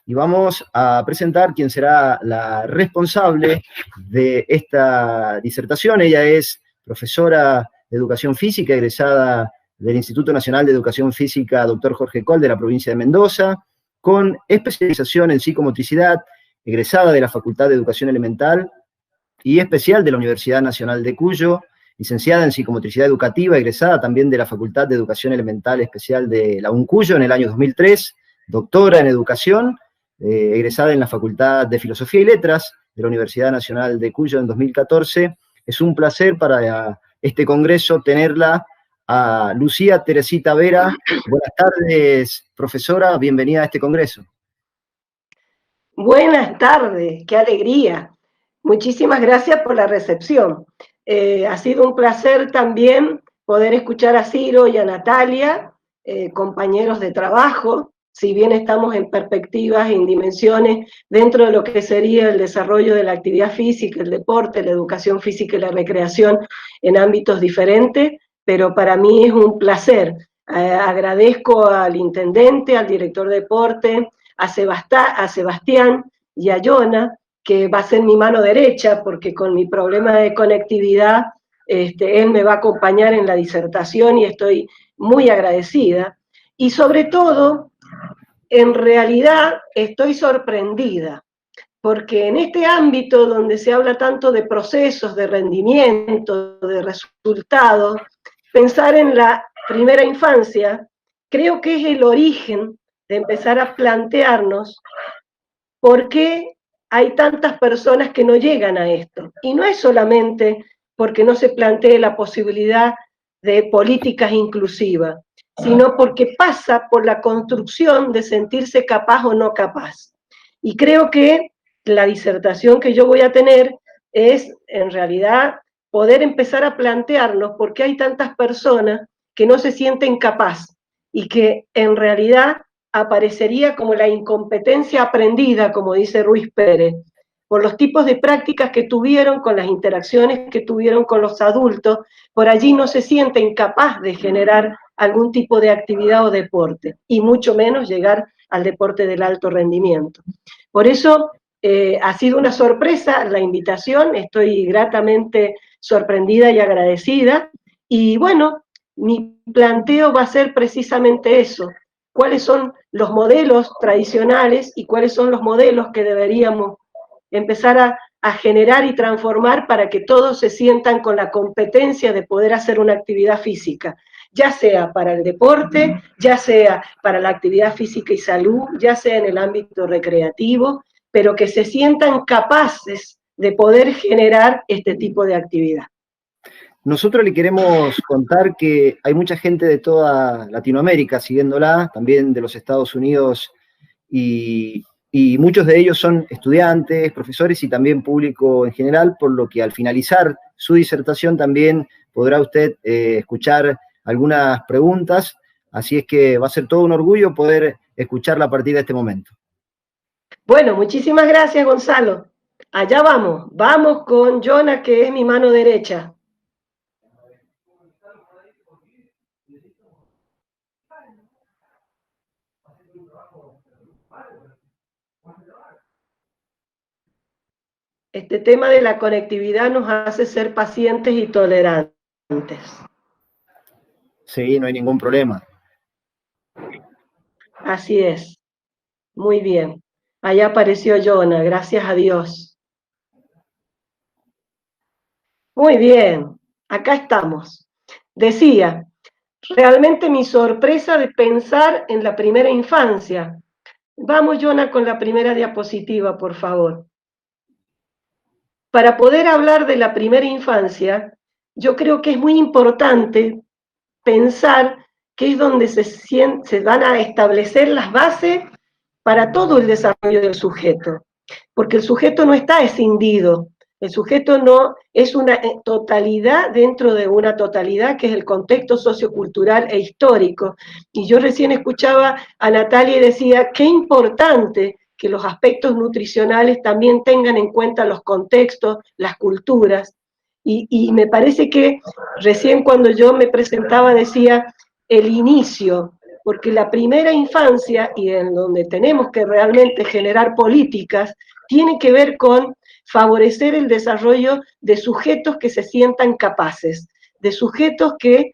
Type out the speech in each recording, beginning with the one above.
y vamos a presentar quién será la responsable de esta disertación. Ella es profesora de Educación Física, egresada del Instituto Nacional de Educación Física Dr. Jorge Coll de la provincia de Mendoza, con especialización en psicomotricidad, egresada de la Facultad de Educación Elemental y especial de la Universidad Nacional de Cuyo, licenciada en Psicomotricidad Educativa, egresada también de la Facultad de Educación Elemental Especial de la UNCuyo en el año 2003, doctora en Educación, egresada en la Facultad de Filosofía y Letras de la Universidad Nacional de Cuyo en 2014. Es un placer para este congreso tenerla a Lucía Teresita Vera. Buenas tardes, profesora, bienvenida a este congreso. Buenas tardes, qué alegría. Muchísimas gracias por la recepción. Ha sido un placer también poder escuchar a Ciro y a Natalia, compañeros de trabajo, si bien estamos en perspectivas y en dimensiones dentro de lo que sería el desarrollo de la actividad física, el deporte, la educación física y la recreación en ámbitos diferentes, pero para mí es un placer. Agradezco al intendente, al director de deporte, a Sebastián y a Yona, que va a ser mi mano derecha, porque con mi problema de conectividad, él me va a acompañar en la disertación y estoy muy agradecida. Y sobre todo, en realidad estoy sorprendida, porque en este ámbito donde se habla tanto de procesos, de rendimiento, de resultados, pensar en la primera infancia, creo que es el origen de empezar a plantearnos por qué hay tantas personas que no llegan a esto. Y no es solamente porque no se plantee la posibilidad de políticas inclusivas, sino porque pasa por la construcción de sentirse capaz o no capaz. Y creo que la disertación que yo voy a tener es, en realidad, poder empezar a plantearnos por qué hay tantas personas que no se sienten capaz y que en realidad aparecería como la incompetencia aprendida, como dice Ruiz Pérez, por los tipos de prácticas que tuvieron, con las interacciones que tuvieron con los adultos, por allí no se sienten capaces de generar algún tipo de actividad o deporte, y mucho menos llegar al deporte del alto rendimiento. Por eso ha sido una sorpresa la invitación, estoy gratamente sorprendida y agradecida, y bueno, mi planteo va a ser precisamente eso, cuáles son los modelos tradicionales y cuáles son los modelos que deberíamos empezar a generar y transformar para que todos se sientan con la competencia de poder hacer una actividad física, ya sea para el deporte, ya sea para la actividad física y salud, ya sea en el ámbito recreativo, pero que se sientan capaces de poder generar este tipo de actividad. Nosotros le queremos contar que hay mucha gente de toda Latinoamérica siguiéndola, también de los Estados Unidos, y muchos de ellos son estudiantes, profesores y también público en general, por lo que al finalizar su disertación también podrá usted escuchar algunas preguntas, así es que va a ser todo un orgullo poder escucharla a partir de este momento. Bueno, muchísimas gracias, Gonzalo. Allá vamos, vamos con Yona, que es mi mano derecha. Este tema de la conectividad nos hace ser pacientes y tolerantes. Sí, no hay ningún problema. Así es. Muy bien. Allá apareció Yona, gracias a Dios. Muy bien, acá estamos. Decía, realmente mi sorpresa de pensar en la primera infancia. Vamos, Yona, con la primera diapositiva, por favor. Para poder hablar de la primera infancia, yo creo que es muy importante pensar que es donde se van a establecer las bases para todo el desarrollo del sujeto, porque el sujeto no está escindido, el sujeto no es una totalidad dentro de una totalidad que es el contexto sociocultural e histórico. Y yo recién escuchaba a Natalia y decía, qué importante que los aspectos nutricionales también tengan en cuenta los contextos, las culturas, y me parece que recién cuando yo me presentaba decía el inicio porque la primera infancia, y en donde tenemos que realmente generar políticas, tiene que ver con favorecer el desarrollo de sujetos que se sientan capaces, de sujetos que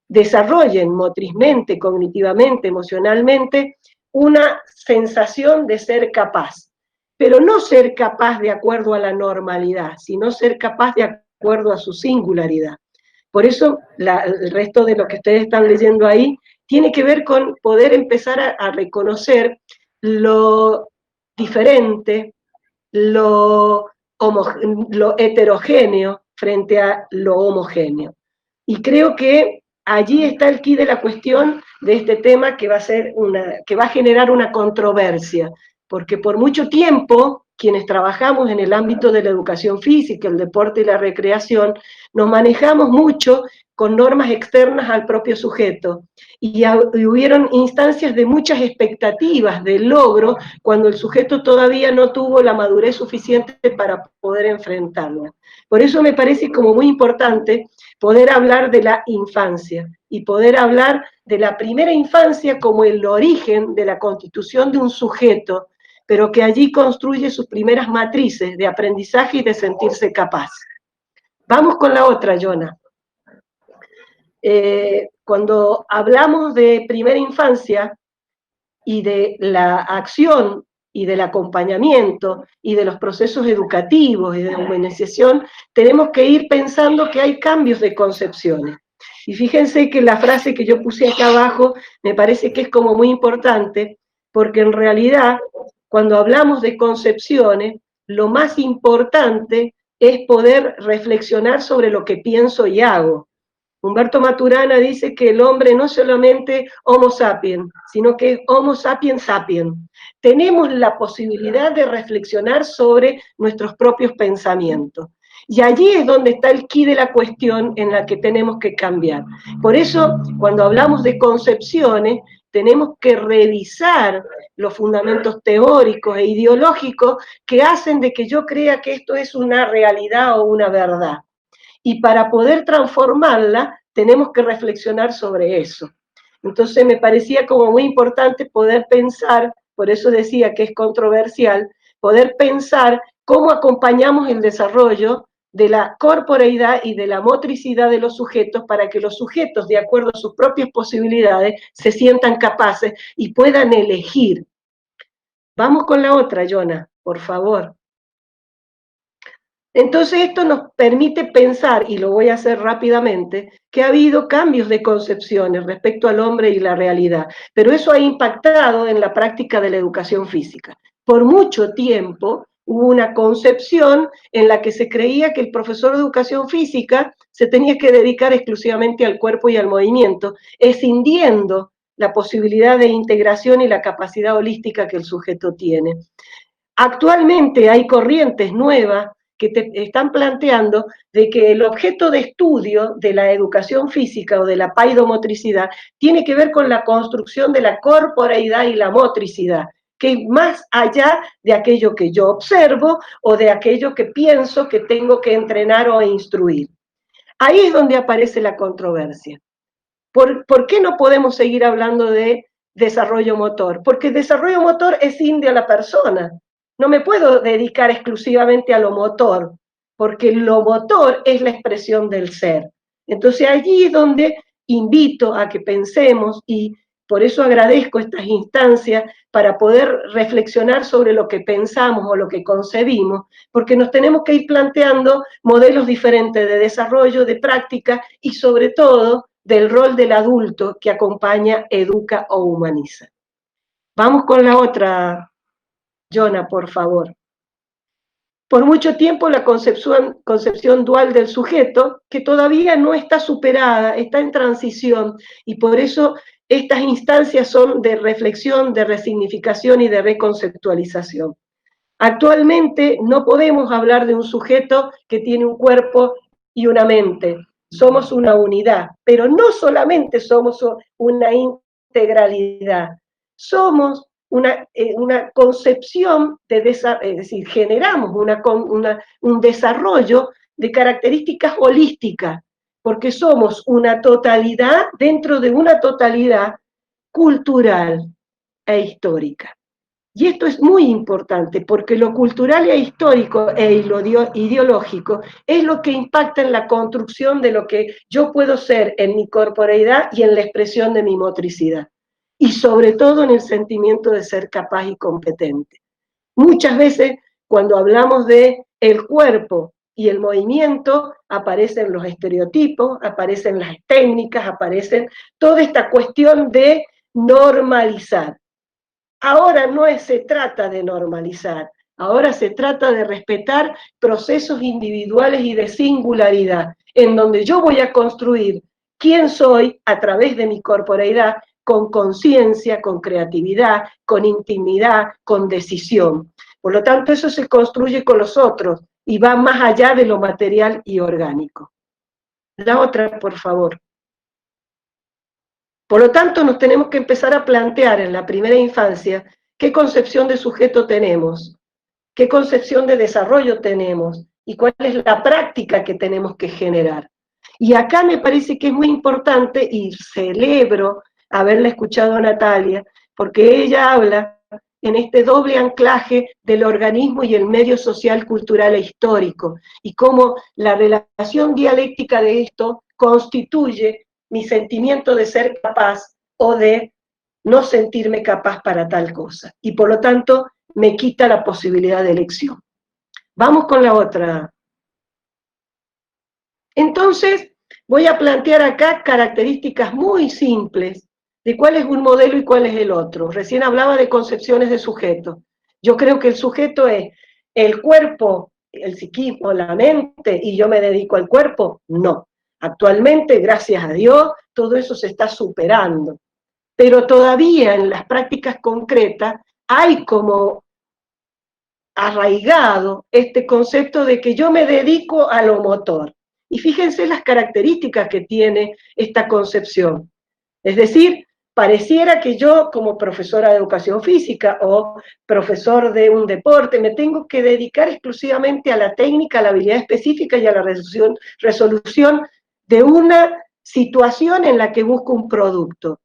desarrollen motrizmente, cognitivamente, emocionalmente, una sensación de ser capaz. Pero no ser capaz de acuerdo a la normalidad, sino ser capaz de acuerdo a su singularidad. Por eso el resto de lo que ustedes están leyendo ahí tiene que ver con poder empezar a reconocer lo diferente, lo heterogéneo frente a lo homogéneo. Y creo que allí está el quid de la cuestión de este tema que va a generar una controversia, porque por mucho tiempo quienes trabajamos en el ámbito de la educación física, el deporte y la recreación, nos manejamos mucho con normas externas al propio sujeto. Y hubieron instancias de muchas expectativas de logro cuando el sujeto todavía no tuvo la madurez suficiente para poder enfrentarla. Por eso me parece como muy importante poder hablar de la infancia y poder hablar de la primera infancia como el origen de la constitución de un sujeto, pero que allí construye sus primeras matrices de aprendizaje y de sentirse capaz. Vamos con la otra, Jonah. Cuando hablamos de primera infancia y de la acción y del acompañamiento y de los procesos educativos y de humanización, tenemos que ir pensando que hay cambios de concepciones. Y fíjense que la frase que yo puse acá abajo me parece que es como muy importante, porque en realidad, cuando hablamos de concepciones, lo más importante es poder reflexionar sobre lo que pienso y hago. Humberto Maturana dice que el hombre no es solamente Homo sapiens, sino que es Homo sapiens sapiens. Tenemos la posibilidad de reflexionar sobre nuestros propios pensamientos. Y allí es donde está el quid de la cuestión en la que tenemos que cambiar. Por eso, cuando hablamos de concepciones, tenemos que revisar los fundamentos teóricos e ideológicos que hacen de que yo crea que esto es una realidad o una verdad. Y para poder transformarla, tenemos que reflexionar sobre eso. Entonces me parecía como muy importante poder pensar, por eso decía que es controversial, poder pensar cómo acompañamos el desarrollo de la corporeidad y de la motricidad de los sujetos para que los sujetos, de acuerdo a sus propias posibilidades, se sientan capaces y puedan elegir. Vamos con la otra, Jonah, por favor. Entonces esto nos permite pensar, y lo voy a hacer rápidamente, que ha habido cambios de concepciones respecto al hombre y la realidad, pero eso ha impactado en la práctica de la educación física. Por mucho tiempo hubo una concepción en la que se creía que el profesor de educación física se tenía que dedicar exclusivamente al cuerpo y al movimiento, escindiendo la posibilidad de integración y la capacidad holística que el sujeto tiene. Actualmente hay corrientes nuevas que te están planteando de que el objeto de estudio de la educación física o de la paidomotricidad tiene que ver con la construcción de la corporeidad y la motricidad, que es más allá de aquello que yo observo o de aquello que pienso que tengo que entrenar o instruir. Ahí es donde aparece la controversia. ¿Por qué no podemos seguir hablando de desarrollo motor? Porque el desarrollo motor escinde a la persona. No me puedo dedicar exclusivamente a lo motor, porque lo motor es la expresión del ser. Entonces allí es donde invito a que pensemos, y por eso agradezco estas instancias para poder reflexionar sobre lo que pensamos o lo que concebimos, porque nos tenemos que ir planteando modelos diferentes de desarrollo, de práctica y sobre todo del rol del adulto que acompaña, educa o humaniza. Vamos con la otra, Jonah, por favor. Por mucho tiempo la concepción dual del sujeto, que todavía no está superada, está en transición, y por eso estas instancias son de reflexión, de resignificación y de reconceptualización. Actualmente no podemos hablar de un sujeto que tiene un cuerpo y una mente. Somos una unidad, pero no solamente somos una integralidad, somos una concepción es decir, generamos un desarrollo de características holísticas, porque somos una totalidad dentro de una totalidad cultural e histórica. Y esto es muy importante porque lo cultural e histórico e lo ideológico es lo que impacta en la construcción de lo que yo puedo ser en mi corporeidad y en la expresión de mi motricidad. Y sobre todo en el sentimiento de ser capaz y competente. Muchas veces cuando hablamos de el cuerpo y el movimiento, aparecen los estereotipos, aparecen las técnicas, aparecen toda esta cuestión de normalizar. Ahora no se trata de normalizar, ahora se trata de respetar procesos individuales y de singularidad, en donde yo voy a construir quién soy a través de mi corporeidad, con conciencia, con creatividad, con intimidad, con decisión. Por lo tanto, eso se construye con los otros y va más allá de lo material y orgánico. La otra, por favor. Por lo tanto, nos tenemos que empezar a plantear en la primera infancia qué concepción de sujeto tenemos, qué concepción de desarrollo tenemos y cuál es la práctica que tenemos que generar. Y acá me parece que es muy importante, y celebro haberla escuchado a Natalia, porque ella habla en este doble anclaje del organismo y el medio social, cultural e histórico, y cómo la relación dialéctica de esto constituye mi sentimiento de ser capaz o de no sentirme capaz para tal cosa. Y por lo tanto, me quita la posibilidad de elección. Vamos con la otra. Entonces, voy a plantear acá características muy simples de cuál es un modelo y cuál es el otro. Recién hablaba de concepciones de sujeto. Yo creo que el sujeto es el cuerpo, el psiquismo, la mente, y yo me dedico al cuerpo. No. Actualmente, gracias a Dios, todo eso se está superando. Pero todavía en las prácticas concretas hay como arraigado este concepto de que yo me dedico a lo motor. Y fíjense las características que tiene esta concepción. Es decir, pareciera que yo como profesora de educación física o profesor de un deporte me tengo que dedicar exclusivamente a la técnica, a la habilidad específica y a la resolución de una situación en la que busco un producto.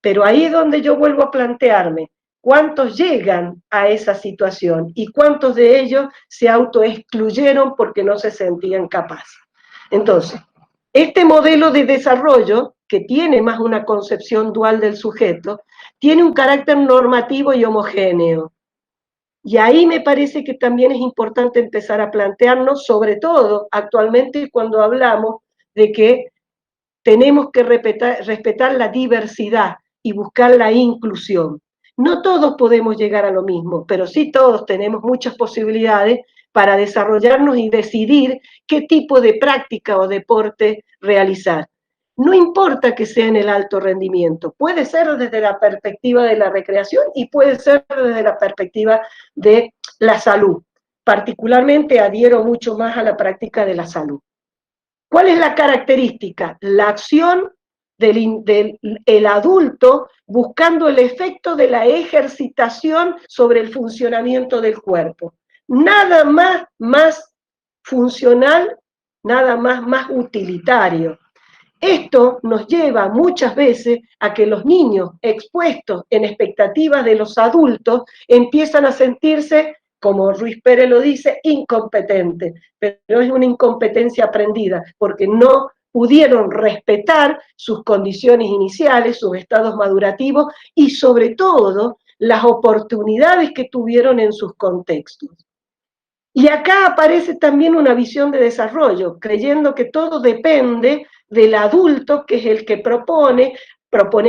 Pero ahí es donde yo vuelvo a plantearme cuántos llegan a esa situación y cuántos de ellos se autoexcluyeron porque no se sentían capaces. Entonces, este modelo de desarrollo, que tiene más una concepción dual del sujeto, tiene un carácter normativo y homogéneo. Y ahí me parece que también es importante empezar a plantearnos, sobre todo actualmente cuando hablamos de que tenemos que respetar la diversidad y buscar la inclusión. No todos podemos llegar a lo mismo, pero sí todos tenemos muchas posibilidades para desarrollarnos y decidir qué tipo de práctica o deporte realizar. No importa que sea en el alto rendimiento, puede ser desde la perspectiva de la recreación y puede ser desde la perspectiva de la salud. Particularmente adhiero mucho más a la práctica de la salud. ¿Cuál es la característica? La acción del adulto buscando el efecto de la ejercitación sobre el funcionamiento del cuerpo. Nada más funcional, nada más utilitario. Esto nos lleva muchas veces a que los niños expuestos en expectativas de los adultos empiezan a sentirse, como Ruiz Pérez lo dice, incompetentes, pero es una incompetencia aprendida, porque no pudieron respetar sus condiciones iniciales, sus estados madurativos y sobre todo las oportunidades que tuvieron en sus contextos. Y acá aparece también una visión de desarrollo, creyendo que todo depende del adulto, que es el que propone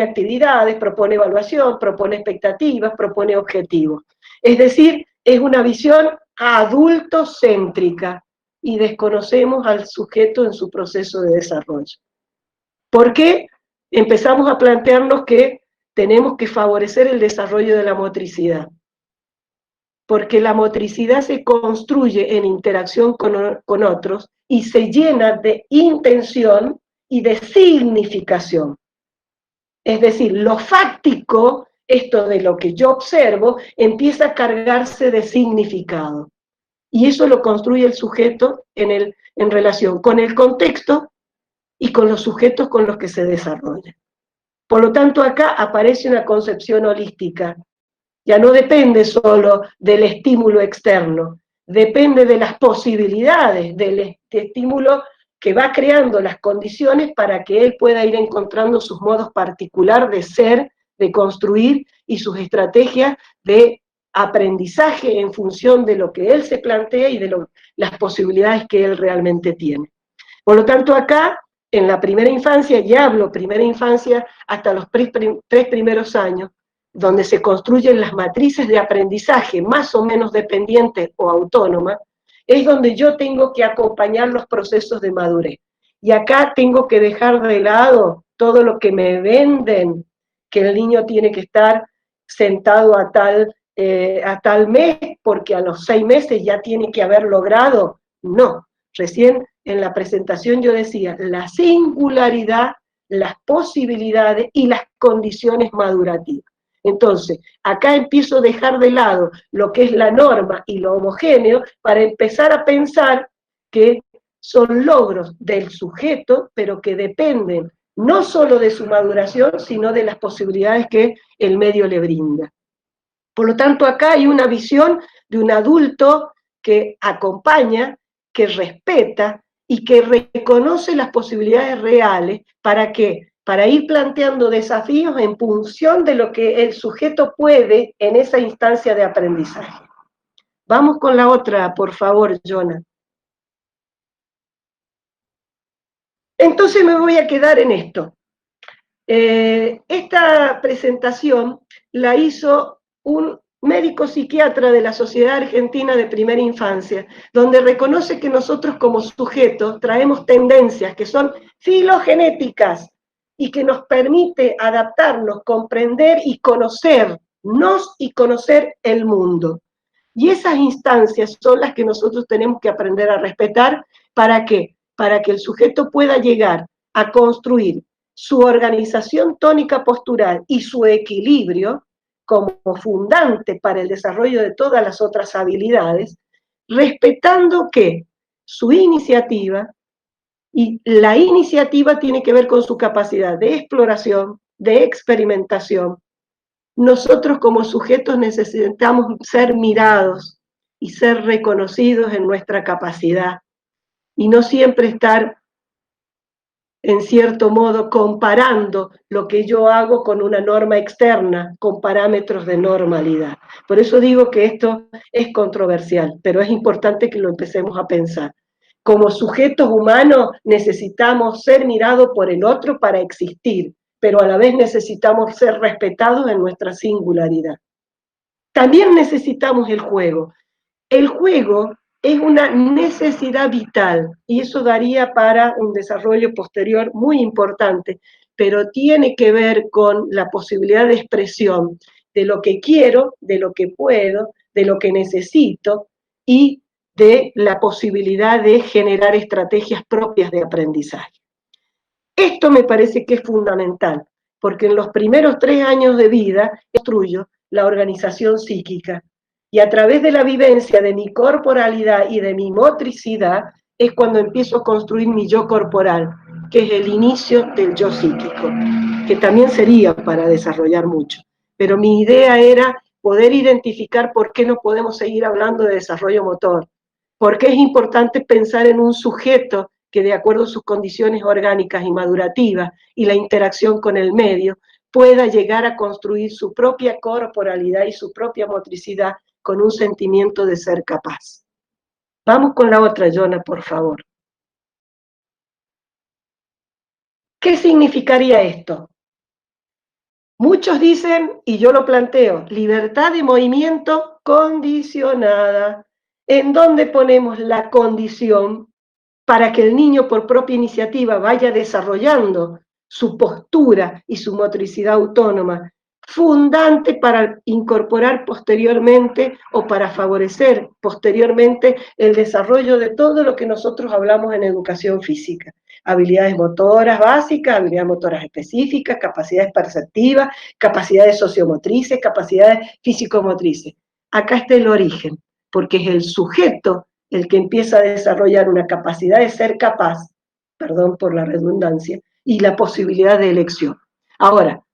actividades, propone evaluación, propone expectativas, propone objetivos. Es decir, es una visión adultocéntrica y desconocemos al sujeto en su proceso de desarrollo. ¿Por qué? Empezamos a plantearnos que tenemos que favorecer el desarrollo de la motricidad. Porque la motricidad se construye en interacción con otros y se llena de intención y de significación. Es decir, lo fáctico, esto de lo que yo observo, empieza a cargarse de significado. Y eso lo construye el sujeto en relación con el contexto y con los sujetos con los que se desarrolla. Por lo tanto, acá aparece una concepción holística. Ya no depende solo del estímulo externo, depende de las posibilidades del estímulo que va creando las condiciones para que él pueda ir encontrando sus modos particulares de ser, de construir y sus estrategias de aprendizaje en función de lo que él se plantea y de las posibilidades que él realmente tiene. Por lo tanto, acá, en la primera infancia, ya hablo primera infancia hasta los 3 primeros años, donde se construyen las matrices de aprendizaje más o menos dependientes o autónomas, es donde yo tengo que acompañar los procesos de madurez. Y acá tengo que dejar de lado todo lo que me venden, que el niño tiene que estar sentado a tal mes, porque a los 6 meses ya tiene que haber logrado. No, recién en la presentación yo decía, la singularidad, las posibilidades y las condiciones madurativas. Entonces, acá empiezo a dejar de lado lo que es la norma y lo homogéneo para empezar a pensar que son logros del sujeto, pero que dependen no solo de su maduración, sino de las posibilidades que el medio le brinda. Por lo tanto, acá hay una visión de un adulto que acompaña, que respeta y que reconoce las posibilidades reales para que para ir planteando desafíos en función de lo que el sujeto puede en esa instancia de aprendizaje. Vamos con la otra, por favor, Jonah. Entonces me voy a quedar en esto. Esta presentación la hizo un médico psiquiatra de la Sociedad Argentina de Primera Infancia, donde reconoce que nosotros como sujetos traemos tendencias que son filogenéticas y que nos permite adaptarnos, comprender y conocernos y conocer el mundo. Y esas instancias son las que nosotros tenemos que aprender a respetar. ¿Para qué? Para que el sujeto pueda llegar a construir su organización tónica postural y su equilibrio como fundante para el desarrollo de todas las otras habilidades, respetando que su iniciativa, y la iniciativa tiene que ver con su capacidad de exploración, de experimentación. Nosotros como sujetos necesitamos ser mirados y ser reconocidos en nuestra capacidad, y no siempre estar en cierto modo comparando lo que yo hago con una norma externa, con parámetros de normalidad. Por eso digo que esto es controversial, pero es importante que lo empecemos a pensar. Como sujetos humanos necesitamos ser mirados por el otro para existir, pero a la vez necesitamos ser respetados en nuestra singularidad. También necesitamos el juego. El juego es una necesidad vital y eso daría para un desarrollo posterior muy importante, pero tiene que ver con la posibilidad de expresión de lo que quiero, de lo que puedo, de lo que necesito y de la posibilidad de generar estrategias propias de aprendizaje. Esto me parece que es fundamental, porque en los primeros 3 años de vida construyo la organización psíquica, y a través de la vivencia de mi corporalidad y de mi motricidad es cuando empiezo a construir mi yo corporal, que es el inicio del yo psíquico, que también sería para desarrollar mucho. Pero mi idea era poder identificar por qué no podemos seguir hablando de desarrollo motor, por qué es importante pensar en un sujeto que de acuerdo a sus condiciones orgánicas y madurativas y la interacción con el medio, pueda llegar a construir su propia corporalidad y su propia motricidad con un sentimiento de ser capaz. Vamos con la otra, Jonah, por favor. ¿Qué significaría esto? Muchos dicen, y yo lo planteo, libertad de movimiento condicionada. ¿En dónde ponemos la condición para que el niño por propia iniciativa vaya desarrollando su postura y su motricidad autónoma, fundante para incorporar posteriormente o para favorecer posteriormente el desarrollo de todo lo que nosotros hablamos en educación física? Habilidades motoras básicas, habilidades motoras específicas, capacidades perceptivas, capacidades sociomotrices, capacidades físico-motrices. Acá está el origen, porque es el sujeto el que empieza a desarrollar una capacidad de ser capaz, perdón por la redundancia, y la posibilidad de elección. Ahora,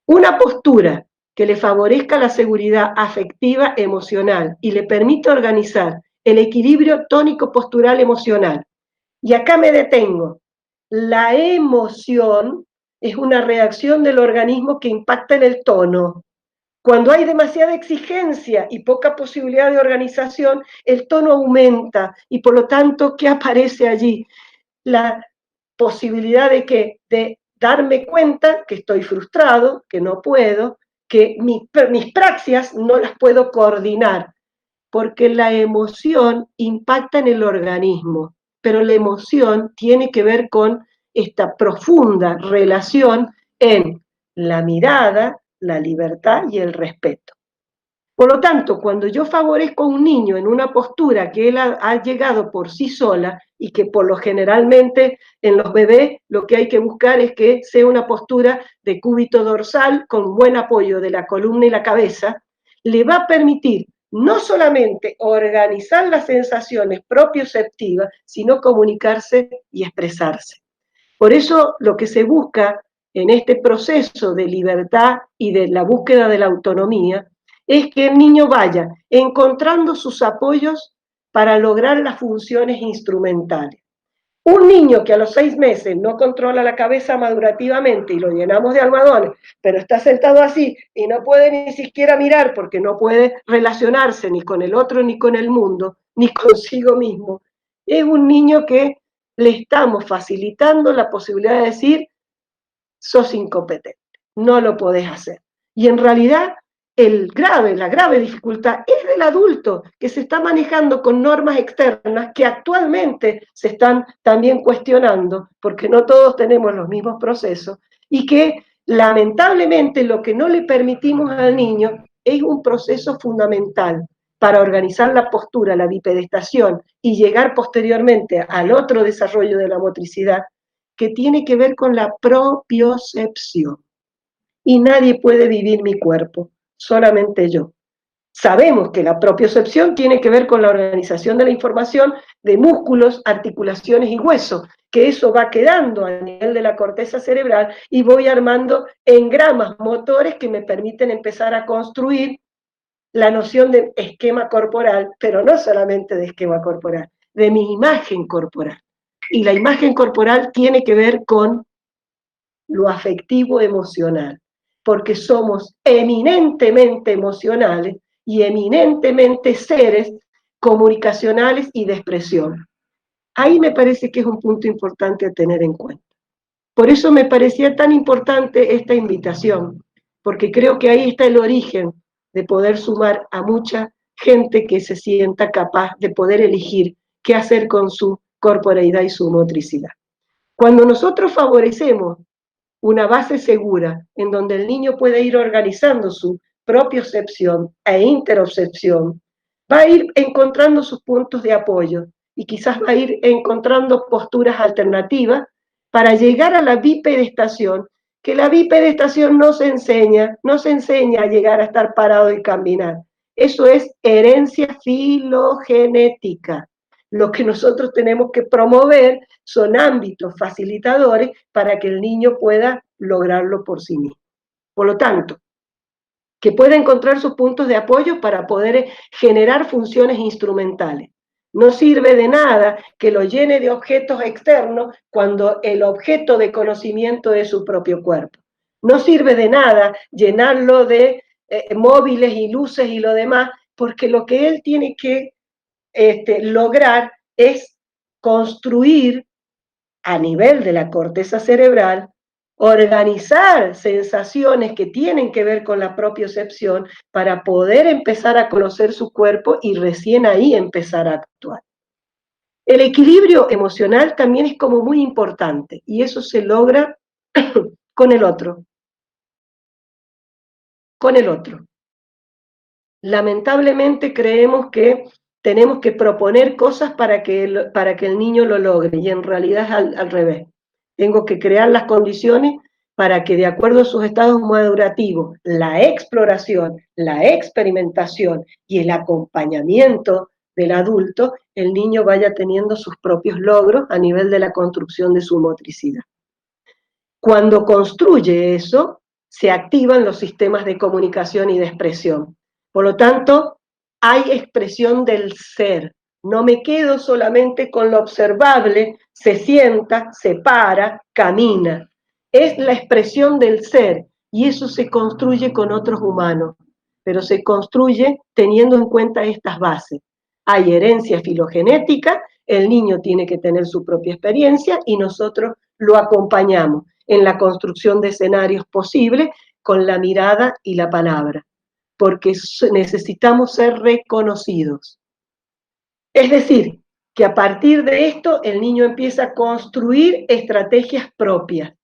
una postura que le favorezca la seguridad afectiva emocional y le permita organizar el equilibrio tónico-postural emocional. Y acá me detengo. La emoción es una reacción del organismo que impacta en el tono. Cuando hay demasiada exigencia y poca posibilidad de organización, el tono aumenta y por lo tanto, ¿qué aparece allí? La posibilidad de darme cuenta que estoy frustrado, que no puedo, que mis praxias no las puedo coordinar, porque la emoción impacta en el organismo, pero la emoción tiene que ver con esta profunda relación en la mirada, la libertad y el respeto. Por lo tanto, cuando yo favorezco a un niño en una postura que él ha llegado por sí sola y que por lo generalmente en los bebés lo que hay que buscar es que sea una postura de cúbito dorsal con buen apoyo de la columna y la cabeza, le va a permitir no solamente organizar las sensaciones propioceptivas, sino comunicarse y expresarse. Por eso lo que se busca en este proceso de libertad y de la búsqueda de la autonomía es que el niño vaya encontrando sus apoyos para lograr las funciones instrumentales. Un niño que a los 6 meses no controla la cabeza madurativamente y lo llenamos de almohadones, pero está sentado así y no puede ni siquiera mirar porque no puede relacionarse ni con el otro, ni con el mundo, ni consigo mismo, es un niño que le estamos facilitando la posibilidad de decir, sos incompetente, no lo podés hacer. Y en realidad la grave dificultad es del adulto que se está manejando con normas externas que actualmente se están también cuestionando, porque no todos tenemos los mismos procesos, y que lamentablemente lo que no le permitimos al niño es un proceso fundamental para organizar la postura, la bipedestación y llegar posteriormente al otro desarrollo de la motricidad, que tiene que ver con la propiocepción. Y nadie puede vivir mi cuerpo, solamente yo. Sabemos que la propiocepción tiene que ver con la organización de la información de músculos, articulaciones y huesos, que eso va quedando a nivel de la corteza cerebral y voy armando engramas motores que me permiten empezar a construir la noción de esquema corporal, pero no solamente de esquema corporal, de mi imagen corporal. Y la imagen corporal tiene que ver con lo afectivo emocional, porque somos eminentemente emocionales y eminentemente seres comunicacionales y de expresión. Ahí me parece que es un punto importante a tener en cuenta. Por eso me parecía tan importante esta invitación, porque creo que ahí está el origen de poder sumar a mucha gente que se sienta capaz de poder elegir qué hacer con su corporeidad y su motricidad. Cuando nosotros favorecemos una base segura en donde el niño puede ir organizando su propiocepción e interocepción, va a ir encontrando sus puntos de apoyo y quizás va a ir encontrando posturas alternativas para llegar a la bipedestación, que la bipedestación no se enseña a llegar a estar parado y caminar. Eso es herencia filogenética. Lo que nosotros tenemos que promover son ámbitos facilitadores para que el niño pueda lograrlo por sí mismo. Por lo tanto, que pueda encontrar sus puntos de apoyo para poder generar funciones instrumentales. No sirve de nada que lo llene de objetos externos cuando el objeto de conocimiento es su propio cuerpo. No sirve de nada llenarlo de móviles y luces y lo demás, porque lo que él tiene que lograr es construir a nivel de la corteza cerebral, organizar sensaciones que tienen que ver con la propiocepción para poder empezar a conocer su cuerpo y recién ahí empezar a actuar. El equilibrio emocional también es como muy importante y eso se logra con el otro. Con el otro. Lamentablemente creemos que tenemos que proponer cosas para que el niño lo logre, y en realidad es al revés. Tengo que crear las condiciones para que, de acuerdo a sus estados madurativos, la exploración, la experimentación y el acompañamiento del adulto, el niño vaya teniendo sus propios logros a nivel de la construcción de su motricidad. Cuando construye eso, se activan los sistemas de comunicación y de expresión. Por lo tanto, hay expresión del ser. No me quedo solamente con lo observable, se sienta, se para, camina. Es la expresión del ser y eso se construye con otros humanos, pero se construye teniendo en cuenta estas bases. Hay herencia filogenética, el niño tiene que tener su propia experiencia y nosotros lo acompañamos en la construcción de escenarios posibles con la mirada y la palabra, porque necesitamos ser reconocidos. Es decir, que a partir de esto el niño empieza a construir estrategias propias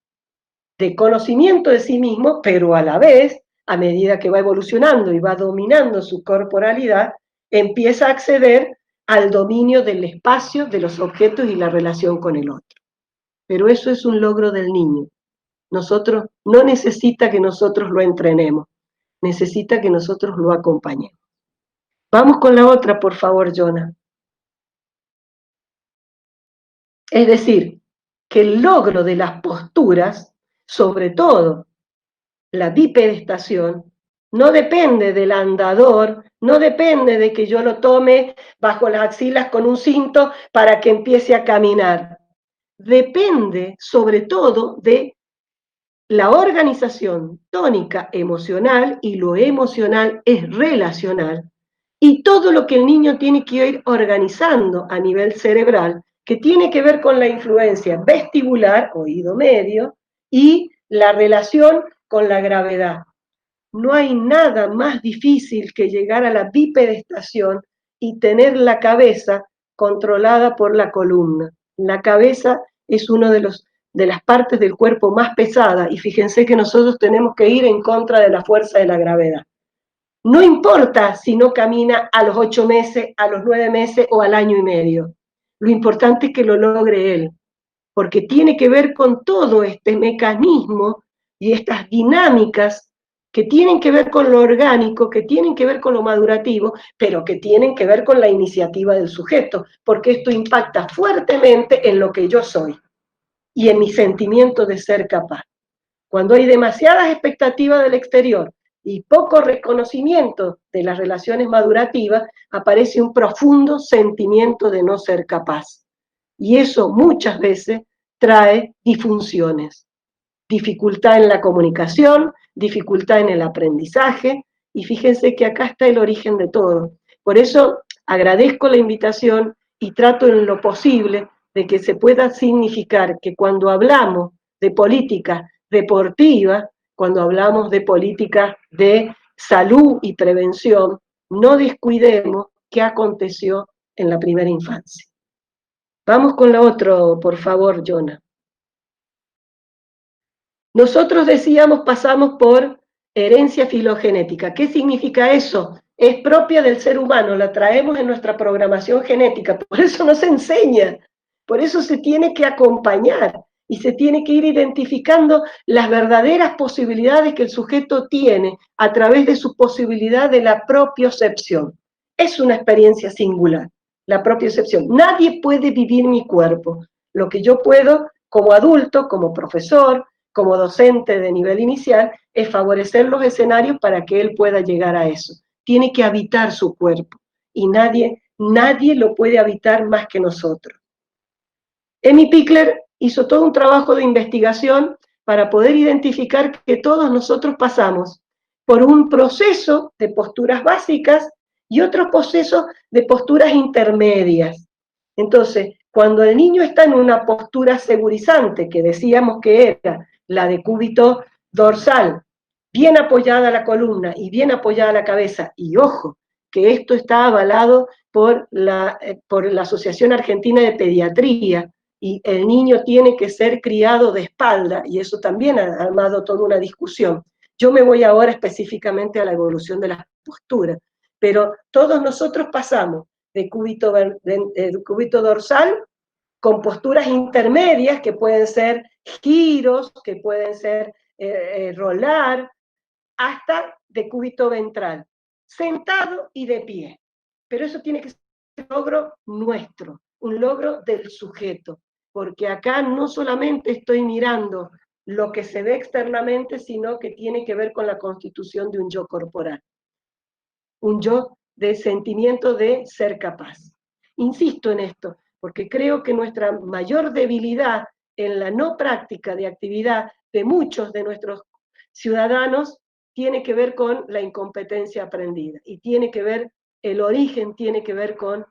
de conocimiento de sí mismo, pero a la vez, a medida que va evolucionando y va dominando su corporalidad, empieza a acceder al dominio del espacio, de los objetos y la relación con el otro. Pero eso es un logro del niño. Nosotros no necesita que nosotros lo entrenemos, necesita que nosotros lo acompañemos. Vamos con la otra, por favor, Jonah. Es decir, que el logro de las posturas, sobre todo la bipedestación, no depende del andador, no depende de que yo lo tome bajo las axilas con un cinto para que empiece a caminar. Depende sobre todo de la organización tónica emocional, y lo emocional es relacional, y todo lo que el niño tiene que ir organizando a nivel cerebral, que tiene que ver con la influencia vestibular, oído medio, y la relación con la gravedad. No hay nada más difícil que llegar a la bipedestación y tener la cabeza controlada por la columna. La cabeza es uno de las partes del cuerpo más pesada, y fíjense que nosotros tenemos que ir en contra de la fuerza de la gravedad. No importa si no camina a los 8 meses, a los 9 meses o al año y medio. Lo importante es que lo logre él, porque tiene que ver con todo este mecanismo y estas dinámicas que tienen que ver con lo orgánico, que tienen que ver con lo madurativo, pero que tienen que ver con la iniciativa del sujeto, porque esto impacta fuertemente en lo que yo soy y en mi sentimiento de ser capaz. Cuando hay demasiadas expectativas del exterior y poco reconocimiento de las relaciones madurativas, aparece un profundo sentimiento de no ser capaz. Y eso muchas veces trae disfunciones, dificultad en la comunicación, dificultad en el aprendizaje, y fíjense que acá está el origen de todo. Por eso agradezco la invitación y trato en lo posible de que se pueda significar que cuando hablamos de política deportiva, cuando hablamos de política de salud y prevención, no descuidemos qué aconteció en la primera infancia. Vamos con la otra, por favor, Jonah. Nosotros decíamos, pasamos por herencia filogenética. ¿Qué significa eso? Es propia del ser humano, la traemos en nuestra programación genética, por eso no se enseña, por eso se tiene que acompañar y se tiene que ir identificando las verdaderas posibilidades que el sujeto tiene a través de su posibilidad de la propiocepción. Es una experiencia singular, la propiocepción. Nadie puede vivir mi cuerpo. Lo que yo puedo, como adulto, como profesor, como docente de nivel inicial, es favorecer los escenarios para que él pueda llegar a eso. Tiene que habitar su cuerpo y nadie lo puede habitar más que nosotros. Emmy Pickler hizo todo un trabajo de investigación para poder identificar que todos nosotros pasamos por un proceso de posturas básicas y otro proceso de posturas intermedias. Entonces, cuando el niño está en una postura segurizante, que decíamos que era la de cúbito dorsal, bien apoyada la columna y bien apoyada la cabeza, y ojo, que esto está avalado por la Asociación Argentina de Pediatría, y el niño tiene que ser criado de espalda, y eso también ha armado toda una discusión. Yo me voy ahora específicamente a la evolución de las posturas, pero todos nosotros pasamos de cúbito dorsal con posturas intermedias que pueden ser giros, que pueden ser rolar, hasta de cúbito ventral, sentado y de pie. Pero eso tiene que ser un logro nuestro, un logro del sujeto, porque acá no solamente estoy mirando lo que se ve externamente, sino que tiene que ver con la constitución de un yo corporal, un yo de sentimiento de ser capaz. Insisto en esto, porque creo que nuestra mayor debilidad en la no práctica de actividad de muchos de nuestros ciudadanos tiene que ver con la incompetencia aprendida, y tiene que ver, el origen tiene que ver con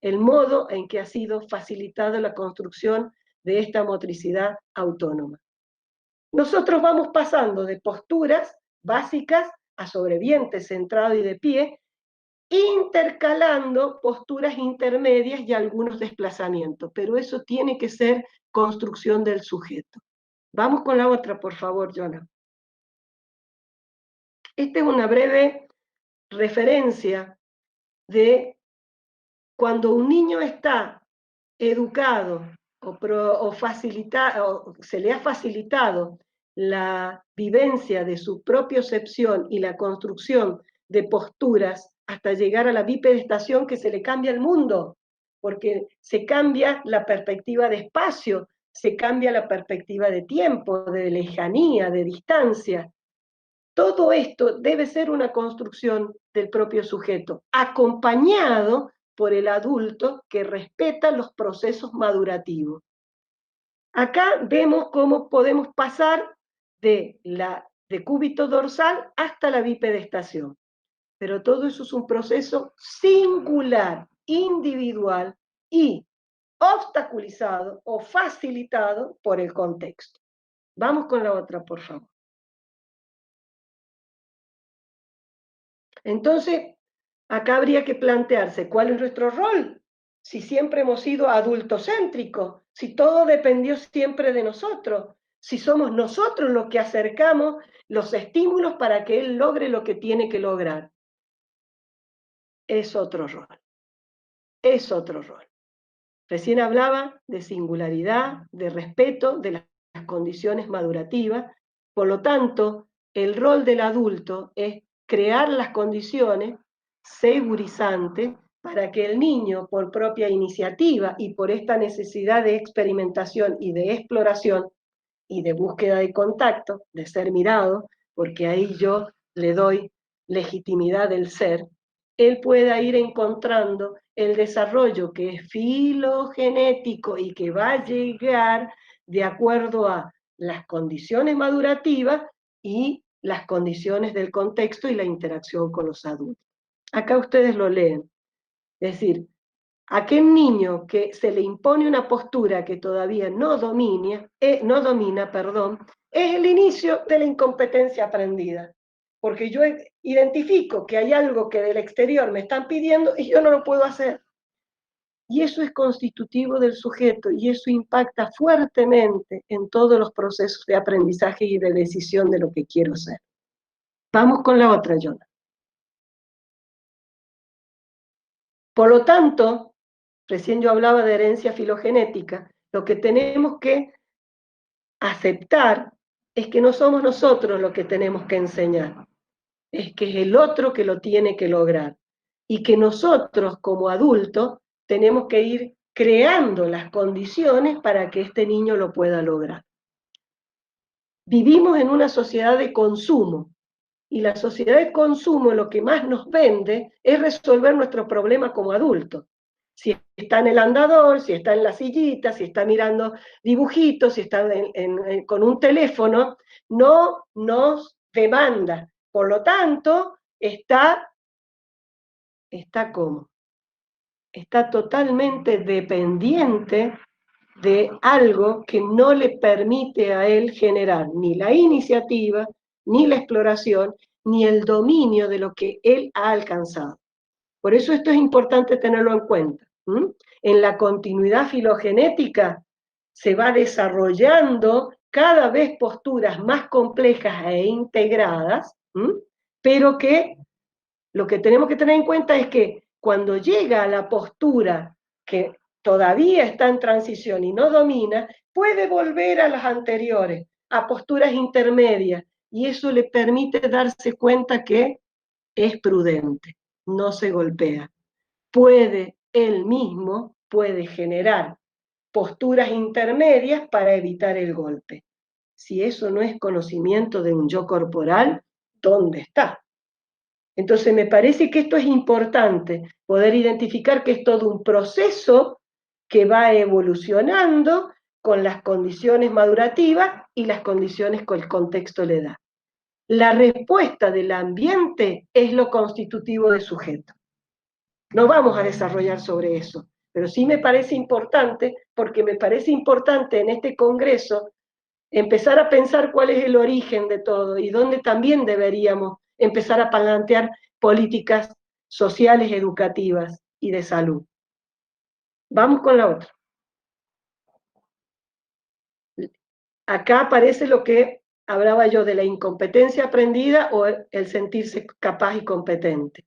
el modo en que ha sido facilitada la construcción de esta motricidad autónoma. Nosotros vamos pasando de posturas básicas a sobreviente, centrado y de pie, intercalando posturas intermedias y algunos desplazamientos, pero eso tiene que ser construcción del sujeto. Vamos con la otra, por favor, Jonah. Esta es una breve referencia de cuando un niño está educado o se le ha facilitado la vivencia de su propiocepción y la construcción de posturas hasta llegar a la bipedestación, que se le cambia el mundo, porque se cambia la perspectiva de espacio, se cambia la perspectiva de tiempo, de lejanía, de distancia. Todo esto debe ser una construcción del propio sujeto, acompañado por el adulto que respeta los procesos madurativos. Acá vemos cómo podemos pasar de cúbito dorsal hasta la bipedestación, pero todo eso es un proceso singular, individual y obstaculizado o facilitado por el contexto. Vamos con la otra, por favor. Entonces, acá habría que plantearse cuál es nuestro rol, si siempre hemos sido adultocéntricos, si todo dependió siempre de nosotros, si somos nosotros los que acercamos los estímulos para que él logre lo que tiene que lograr. Es otro rol, es otro rol. Recién hablaba de singularidad, de respeto, de las condiciones madurativas, por lo tanto, el rol del adulto es crear las condiciones segurizantes para que el niño, por propia iniciativa y por esta necesidad de experimentación y de exploración y de búsqueda de contacto, de ser mirado, porque ahí yo le doy legitimidad del ser, él pueda ir encontrando el desarrollo que es filogenético y que va a llegar de acuerdo a las condiciones madurativas y las condiciones del contexto y la interacción con los adultos. Acá ustedes lo leen. Es decir, aquel niño que se le impone una postura que todavía no domina, es el inicio de la incompetencia aprendida. Porque yo identifico que hay algo que del exterior me están pidiendo y yo no lo puedo hacer. Y eso es constitutivo del sujeto y eso impacta fuertemente en todos los procesos de aprendizaje y de decisión de lo que quiero hacer. Vamos con la otra, Jonah. Por lo tanto, recién yo hablaba de herencia filogenética, lo que tenemos que aceptar es que no somos nosotros los que tenemos que enseñar, es que es el otro que lo tiene que lograr, y que nosotros como adultos tenemos que ir creando las condiciones para que este niño lo pueda lograr. Vivimos en una sociedad de consumo, y la sociedad de consumo lo que más nos vende es resolver nuestro problema como adultos. Si está en el andador, si está en la sillita, si está mirando dibujitos, si está con un teléfono, no nos demanda. Por lo tanto, está como, está totalmente dependiente de algo que no le permite a él generar ni la iniciativa, ni la exploración, ni el dominio de lo que él ha alcanzado. Por eso esto es importante tenerlo en cuenta. En la continuidad filogenética se va desarrollando cada vez posturas más complejas e integradas, pero que lo que tenemos que tener en cuenta es que cuando llega a la postura que todavía está en transición y no domina, puede volver a las anteriores, a posturas intermedias, y eso le permite darse cuenta que es prudente, no se golpea. Él mismo puede generar posturas intermedias para evitar el golpe. si eso no es conocimiento de un yo corporal, ¿dónde está? Entonces me parece que esto es importante, poder identificar que es todo un proceso que va evolucionando con las condiciones madurativas y las condiciones que el contexto le da. La respuesta del ambiente es lo constitutivo del sujeto. No vamos a desarrollar sobre eso, pero sí me parece importante, porque me parece importante en este congreso empezar a pensar cuál es el origen de todo y dónde también deberíamos empezar a plantear políticas sociales, educativas y de salud. Vamos con la otra. Acá aparece lo que hablaba yo de la incompetencia aprendida o el sentirse capaz y competente.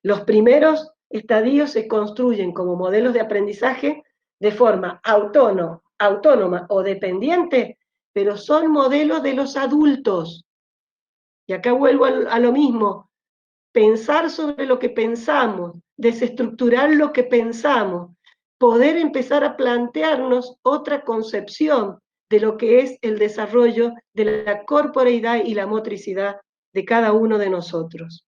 Los primeros estadios se construyen como modelos de aprendizaje de forma autónoma o dependiente, pero son modelos de los adultos. Y acá vuelvo a lo mismo, pensar sobre lo que pensamos, desestructurar lo que pensamos, poder empezar a plantearnos otra concepción de lo que es el desarrollo de la corporeidad y la motricidad de cada uno de nosotros.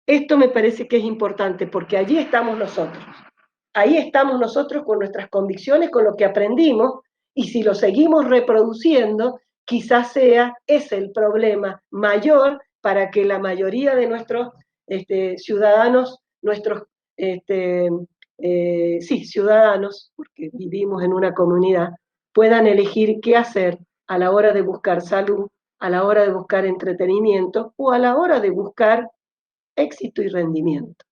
Esto me parece que es importante porque allí estamos nosotros. Ahí estamos nosotros con nuestras convicciones, con lo que aprendimos, y si lo seguimos reproduciendo, quizás sea ese el problema mayor para que la mayoría de nuestros ciudadanos, ciudadanos, porque vivimos en una comunidad, puedan elegir qué hacer a la hora de buscar salud, a la hora de buscar entretenimiento o a la hora de buscar éxito y rendimiento.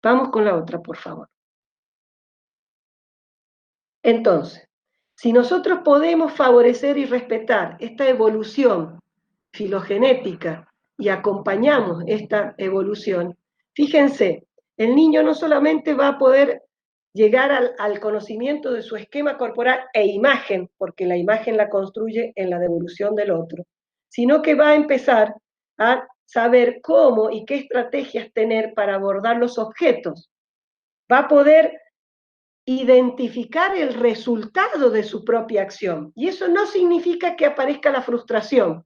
Vamos con la otra, por favor. Entonces, si nosotros podemos favorecer y respetar esta evolución filogenética y acompañamos esta evolución, fíjense, el niño no solamente va a poder llegar al conocimiento de su esquema corporal e imagen, porque la imagen la construye en la devolución del otro, sino que va a empezar a saber cómo y qué estrategias tener para abordar los objetos. Va a poder identificar el resultado de su propia acción. Y eso no significa que aparezca la frustración,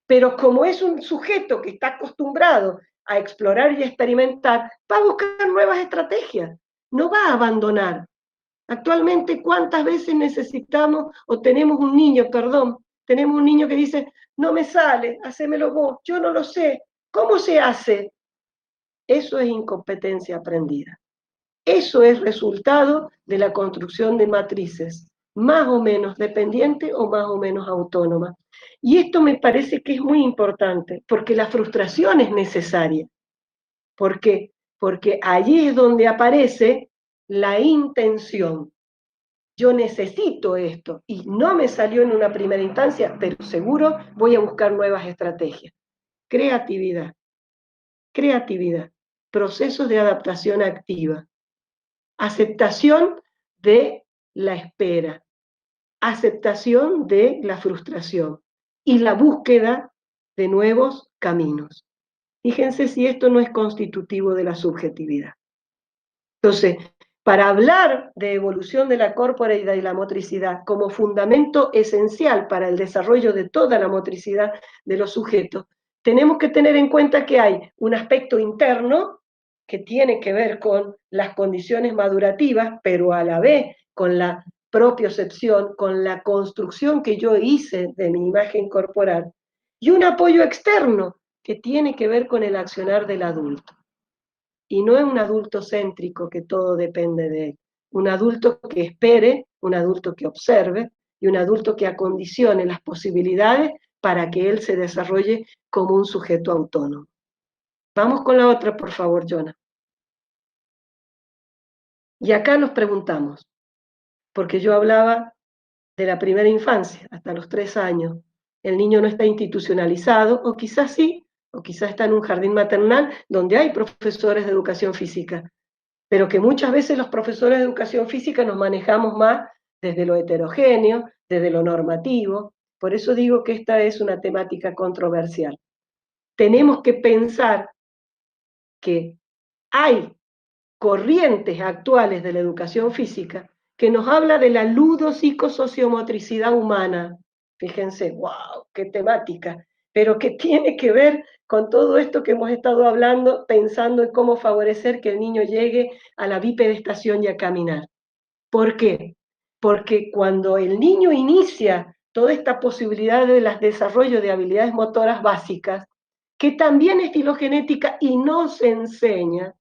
pero como es un sujeto que está acostumbrado a explorar y experimentar, va a buscar nuevas estrategias, no va a abandonar. Actualmente, ¿cuántas veces necesitamos o tenemos un niño que dice, no me sale, hacémelo vos, yo no lo sé, ¿cómo se hace? Eso es incompetencia aprendida. Eso es resultado de la construcción de matrices, más o menos dependiente o más o menos autónoma. Y esto me parece que es muy importante, porque la frustración es necesaria. ¿Por qué? Porque allí es donde aparece la intención. Yo necesito esto y no me salió en una primera instancia, pero seguro voy a buscar nuevas estrategias. Creatividad, procesos de adaptación activa. Aceptación de la espera, aceptación de la frustración y la búsqueda de nuevos caminos. Fíjense si esto no es constitutivo de la subjetividad. Entonces, para hablar de evolución de la corporeidad y la motricidad como fundamento esencial para el desarrollo de toda la motricidad de los sujetos, tenemos que tener en cuenta que hay un aspecto interno que tiene que ver con las condiciones madurativas, pero a la vez con la propiocepción, con la construcción que yo hice de mi imagen corporal, y un apoyo externo que tiene que ver con el accionar del adulto. Y no es un adulto céntrico que todo depende de él, un adulto que espere, un adulto que observe y un adulto que acondicione las posibilidades para que él se desarrolle como un sujeto autónomo. Vamos con la otra, por favor, Jonah. Y acá nos preguntamos, porque yo hablaba de la primera infancia, hasta los 3 años. El niño no está institucionalizado, o quizás sí, o quizás está en un jardín maternal donde hay profesores de educación física, pero que muchas veces los profesores de educación física nos manejamos más desde lo heterogéneo, desde lo normativo. Por eso digo que esta es una temática controversial. Tenemos que pensar que hay corrientes actuales de la educación física que nos habla de la ludopsicosociomotricidad humana. Fíjense, wow, qué temática, pero que tiene que ver con todo esto que hemos estado hablando, pensando en cómo favorecer que el niño llegue a la bipedestación y a caminar. ¿Por qué? Porque cuando el niño inicia toda esta posibilidad del desarrollo de habilidades motoras básicas, que también es filogenética y no se enseña,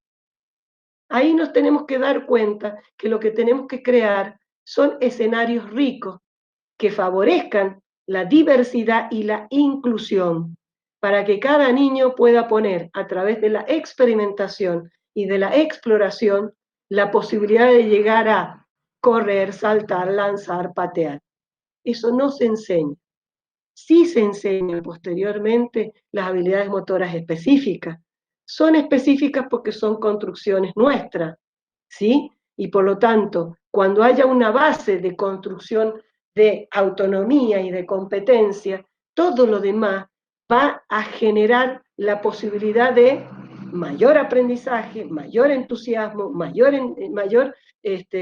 ahí nos tenemos que dar cuenta que lo que tenemos que crear son escenarios ricos que favorezcan la diversidad y la inclusión, para que cada niño pueda poner a través de la experimentación y de la exploración la posibilidad de llegar a correr, saltar, lanzar, patear. Eso no se enseña. Sí se enseñan posteriormente las habilidades motoras específicas. Son específicas porque son construcciones nuestras, ¿sí? Y por lo tanto, cuando haya una base de construcción de autonomía y de competencia, todo lo demás va a generar la posibilidad de mayor aprendizaje, mayor entusiasmo, mayor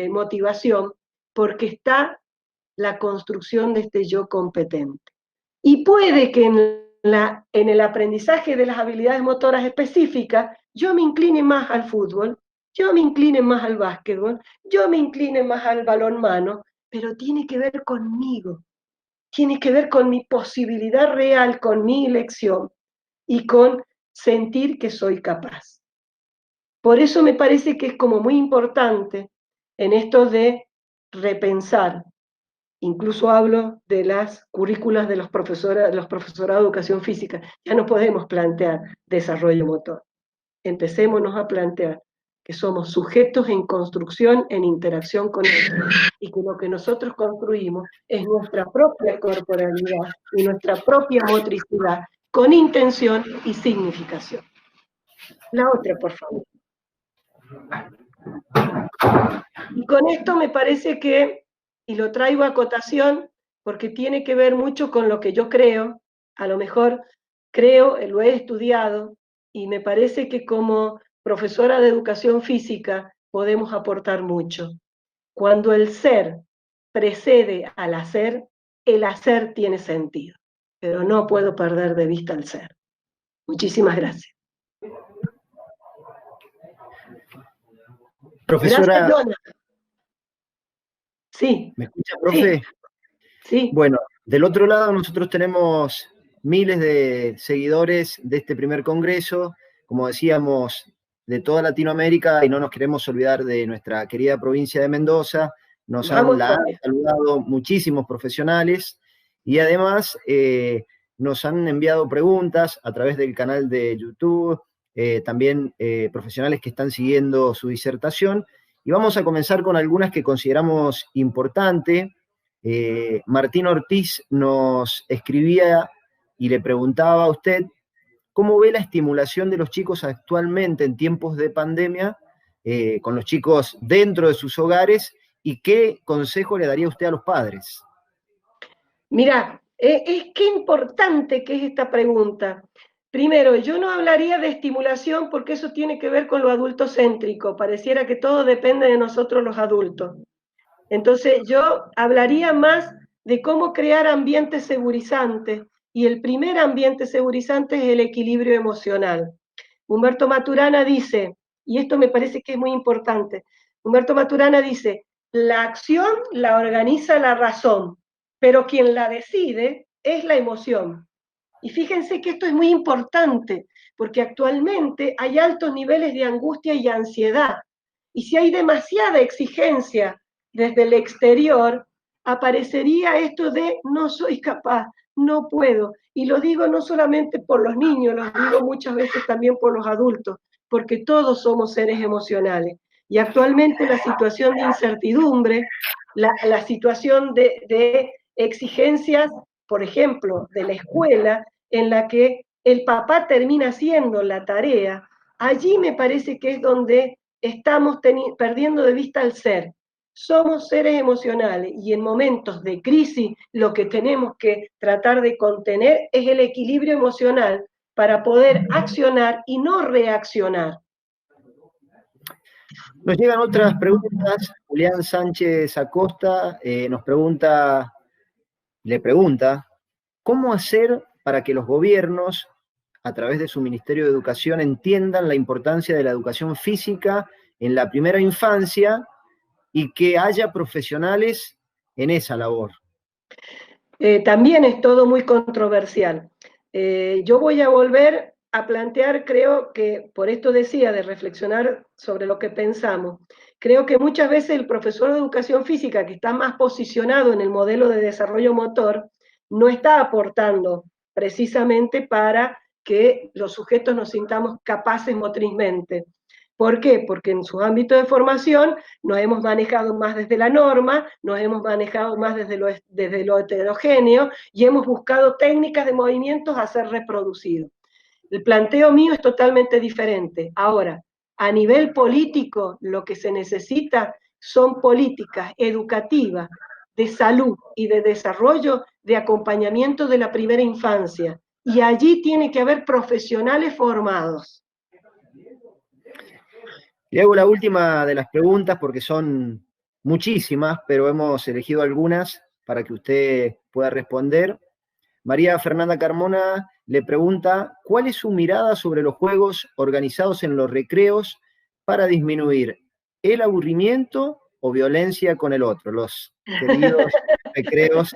motivación, porque está la construcción de este yo competente. Y puede que en el aprendizaje de las habilidades motoras específicas yo me incline más al fútbol, yo me incline más al básquetbol, yo me incline más al balonmano, pero tiene que ver conmigo, tiene que ver con mi posibilidad real, con mi elección y con sentir que soy capaz. Por eso me parece que es como muy importante en esto de repensar. Incluso hablo de las currículas de los profesorados de educación física. Ya no podemos plantear desarrollo motor. Empecémonos a plantear que somos sujetos en construcción, en interacción con otros, y que lo que nosotros construimos es nuestra propia corporalidad y nuestra propia motricidad, con intención y significación. La otra, por favor. Y con esto me parece que, y lo traigo a cotación, porque tiene que ver mucho con lo que yo creo, a lo mejor creo, lo he estudiado, y me parece que como profesora de educación física podemos aportar mucho. Cuando el ser precede al hacer, el hacer tiene sentido, pero no puedo perder de vista el ser. Muchísimas gracias. Profesora, Gracias, Donna. Sí. ¿me escucha, profe? Sí. Bueno, del otro lado nosotros tenemos miles de seguidores de este primer congreso, como decíamos, de toda Latinoamérica, y no nos queremos olvidar de nuestra querida provincia de Mendoza. Nos han saludado muchísimos profesionales y además nos han enviado preguntas a través del canal de YouTube, también profesionales que están siguiendo su disertación. Y vamos a comenzar con algunas que consideramos importantes. Martín Ortiz nos escribía y le preguntaba a usted cómo ve la estimulación de los chicos actualmente en tiempos de pandemia, con los chicos dentro de sus hogares, y qué consejo le daría usted a los padres. Mira, qué importante que es esta pregunta. Primero, yo no hablaría de estimulación porque eso tiene que ver con lo adultocéntrico. Pareciera que todo depende de nosotros los adultos. Entonces, yo hablaría más de cómo crear ambientes segurizantes, y el primer ambiente segurizante es el equilibrio emocional. Humberto Maturana dice, y esto me parece que es muy importante, Humberto Maturana dice, la acción la organiza la razón, pero quien la decide es la emoción. Y fíjense que esto es muy importante, porque actualmente hay altos niveles de angustia y ansiedad. Y si hay demasiada exigencia desde el exterior, aparecería esto de no soy capaz, no puedo. Y lo digo no solamente por los niños, lo digo muchas veces también por los adultos, porque todos somos seres emocionales. Y actualmente la situación de incertidumbre, la situación de exigencias, por ejemplo, de la escuela, en la que el papá termina haciendo la tarea, allí me parece que es donde estamos perdiendo de vista el ser. Somos seres emocionales y en momentos de crisis lo que tenemos que tratar de contener es el equilibrio emocional para poder accionar y no reaccionar. Nos llegan otras preguntas. Julián Sánchez Acosta le pregunta ¿cómo hacer para que los gobiernos, a través de su Ministerio de Educación, entiendan la importancia de la educación física en la primera infancia y que haya profesionales en esa labor? También es todo muy controversial. Yo voy a volver a plantear, creo que, por esto decía, de reflexionar sobre lo que pensamos, creo que muchas veces el profesor de educación física, que está más posicionado en el modelo de desarrollo motor, no está aportando precisamente para que los sujetos nos sintamos capaces motrizmente. ¿Por qué? Porque en su ámbito de formación nos hemos manejado más desde la norma, nos hemos manejado más desde lo heterogéneo y hemos buscado técnicas de movimientos a ser reproducidos. El planteo mío es totalmente diferente. Ahora, a nivel político, lo que se necesita son políticas educativas de salud y de desarrollo, de acompañamiento de la primera infancia. Y allí tiene que haber profesionales formados. Le hago la última de las preguntas porque son muchísimas, pero hemos elegido algunas para que usted pueda responder. María Fernanda Carmona le pregunta, ¿cuál es su mirada sobre los juegos organizados en los recreos para disminuir el aburrimiento o violencia con el otro? Los queridos recreos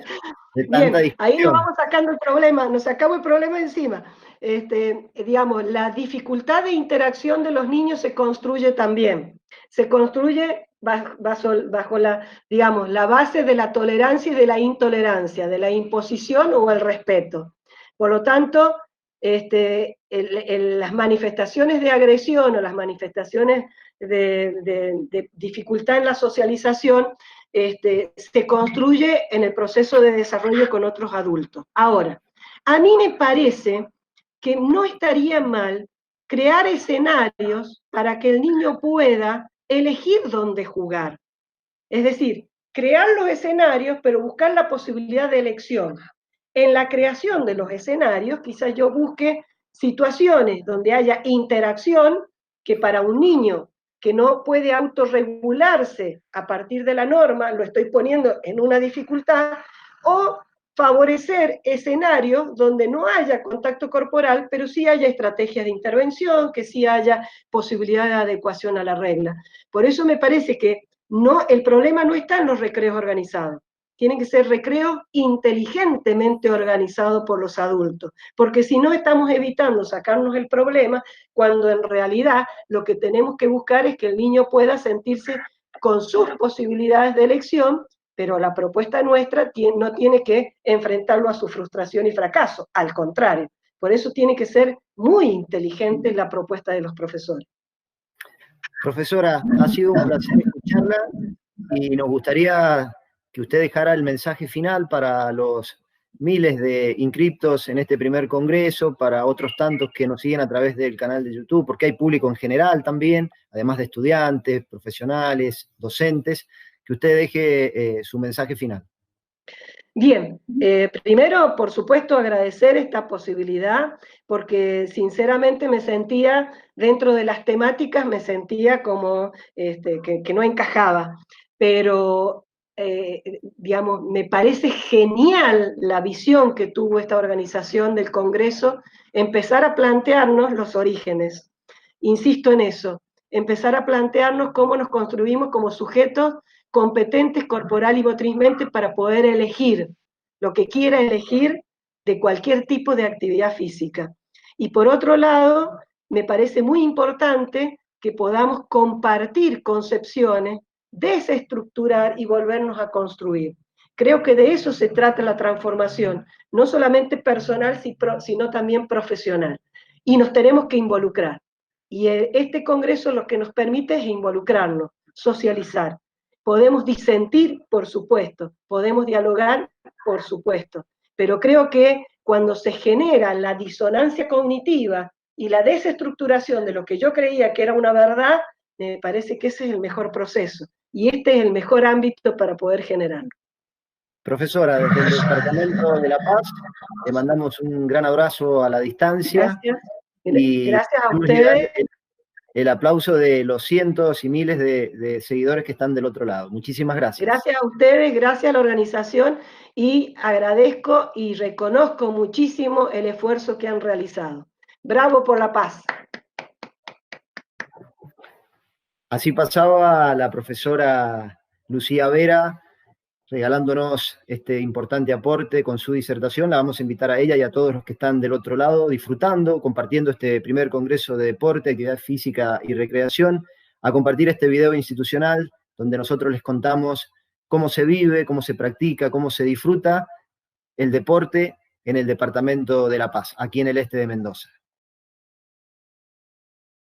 de tanta Bien, ahí nos discusión. vamos sacando el problema, nos sacamos el problema encima. Digamos, la dificultad de interacción de los niños se construye también. Se construye bajo la, digamos, la base de la tolerancia y de la intolerancia, de la imposición o el respeto. Por lo tanto, las manifestaciones de agresión o las manifestaciones de dificultad en la socialización se construye en el proceso de desarrollo con otros adultos. Ahora, a mí me parece que no estaría mal crear escenarios para que el niño pueda elegir dónde jugar. Es decir, crear los escenarios, pero buscar la posibilidad de elección. En la creación de los escenarios, quizás yo busque situaciones donde haya interacción, que para un niño que no puede autorregularse a partir de la norma, lo estoy poniendo en una dificultad, o favorecer escenarios donde no haya contacto corporal, pero sí haya estrategias de intervención, que sí haya posibilidad de adecuación a la regla. Por eso me parece que no, el problema no está en los recreos organizados. Tienen que ser recreos inteligentemente organizados por los adultos, porque si no estamos evitando sacarnos el problema, cuando en realidad lo que tenemos que buscar es que el niño pueda sentirse con sus posibilidades de elección, pero la propuesta nuestra no tiene que enfrentarlo a su frustración y fracaso, al contrario. Por eso tiene que ser muy inteligente la propuesta de los profesores. Profesora, ha sido un placer escucharla y nos gustaría que usted dejara el mensaje final para los miles de inscriptos en este primer congreso, para otros tantos que nos siguen a través del canal de YouTube, porque hay público en general también, además de estudiantes, profesionales, docentes, que usted deje su mensaje final. Bien, primero, por supuesto, agradecer esta posibilidad, porque sinceramente me sentía, dentro de las temáticas, me sentía como que no encajaba, pero, digamos, me parece genial la visión que tuvo esta organización del Congreso, empezar a plantearnos los orígenes. Insisto en eso, empezar a plantearnos cómo nos construimos como sujetos competentes corporal y motrizmente para poder elegir lo que quiera elegir de cualquier tipo de actividad física. Y por otro lado, me parece muy importante que podamos compartir concepciones, desestructurar y volvernos a construir. Creo que de eso se trata la transformación, no solamente personal, sino también profesional. Y nos tenemos que involucrar. Y este congreso lo que nos permite es involucrarnos, socializar. Podemos disentir, por supuesto, podemos dialogar, por supuesto, pero creo que cuando se genera la disonancia cognitiva y la desestructuración de lo que yo creía que era una verdad, me parece que ese es el mejor proceso y este es el mejor ámbito para poder generarlo. Profesora, desde el Departamento de La Paz, le mandamos un gran abrazo a la distancia. Gracias. Y Gracias a ustedes. el aplauso de los cientos y miles de seguidores que están del otro lado. Muchísimas gracias. Gracias a ustedes, gracias a la organización y agradezco y reconozco muchísimo el esfuerzo que han realizado. Bravo por la paz. Así pasaba la profesora Lucía Vera, regalándonos este importante aporte con su disertación. La vamos a invitar a ella y a todos los que están del otro lado, disfrutando, compartiendo este primer Congreso de Deporte, Actividad Física y Recreación, a compartir este video institucional donde nosotros les contamos cómo se vive, cómo se practica, cómo se disfruta el deporte en el departamento de La Paz, aquí en el este de Mendoza.